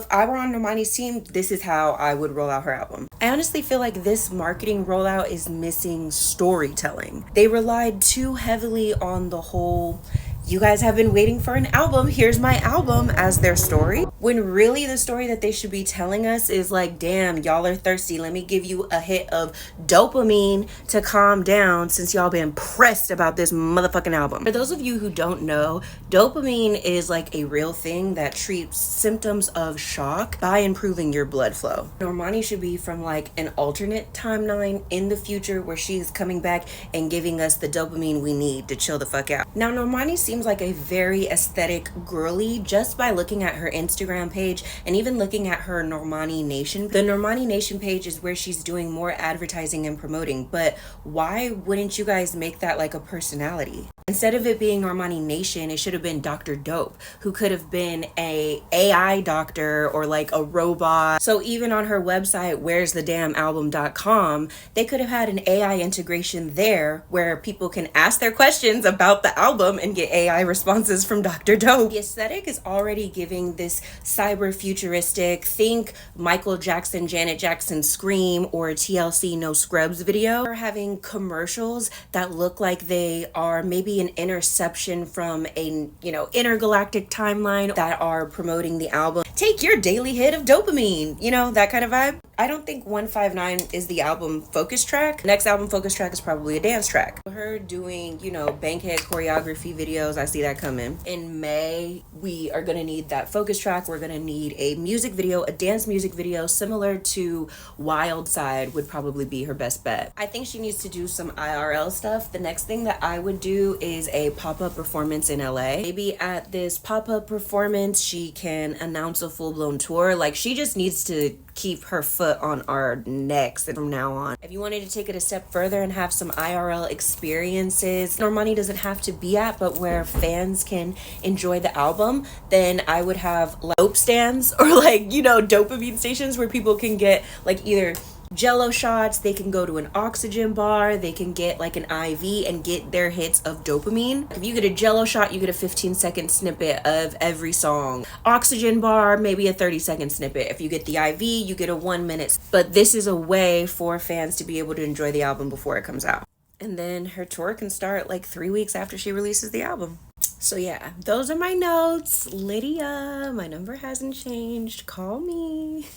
If I were on Normani's team, this is how I would roll out her album. I honestly feel like this marketing rollout is missing storytelling. They relied too heavily on the whole, you guys have been waiting for an album, here's my album, as their story. When really the story that they should be telling us is like, damn, y'all are thirsty. Let me give you a hit of dopamine to calm down since y'all been pressed about this motherfucking album. For those of you who don't know, dopamine is like a real thing that treats symptoms of shock by improving your blood flow. Normani should be from like an alternate timeline in the future where she's coming back and giving us the dopamine we need to chill the fuck out. Now, Normani seems like a very aesthetic girly just by looking at her Instagram page and even looking at her Normani Nation. The Normani Nation page is where she's doing more advertising and promoting, but why wouldn't you guys make that like a personality? Instead of it being Normani Nation, it should have been Dr. Dope, who could have been a AI doctor or like a robot. So even on her website, where'sthedamnalbum.com, they could have had an AI integration there where people can ask their questions about the album and get AI responses from Dr. Dope. The aesthetic is already giving this cyber futuristic, think Michael Jackson, Janet Jackson Scream or TLC No Scrubs video. Or having commercials that look like they are maybe an interception from a, intergalactic timeline that are promoting the album. Take your daily hit of dopamine, that kind of vibe. I don't think 159 is the album focus track. Next album focus track is probably a dance track. Her doing, Bankhead choreography videos, I see that coming. In May, we are gonna need that focus track. We're gonna need a music video, a dance music video similar to Wild Side would probably be her best bet. I think she needs to do some IRL stuff. The next thing that I would do is a pop-up performance in LA. Maybe at this pop-up performance, she can announce a full-blown tour. Like, she just needs to keep her foot on our necks from now on. If you wanted to take it a step further and have some IRL experiences Normani doesn't have to be at, but where fans can enjoy the album, then I would have like dope stands or dopamine stations where people can get like either Jello shots, they can go to an oxygen bar, they can get like an IV and get their hits of dopamine. If you get a Jello shot, you get a 15-second snippet of every song. Oxygen bar, maybe a 30-second snippet. If you get the IV, you get a 1 minute. But this is a way for fans to be able to enjoy the album before it comes out. And then her tour can start like 3 weeks after she releases the album. So yeah, those are my notes. Lydia, my number hasn't changed. Call me.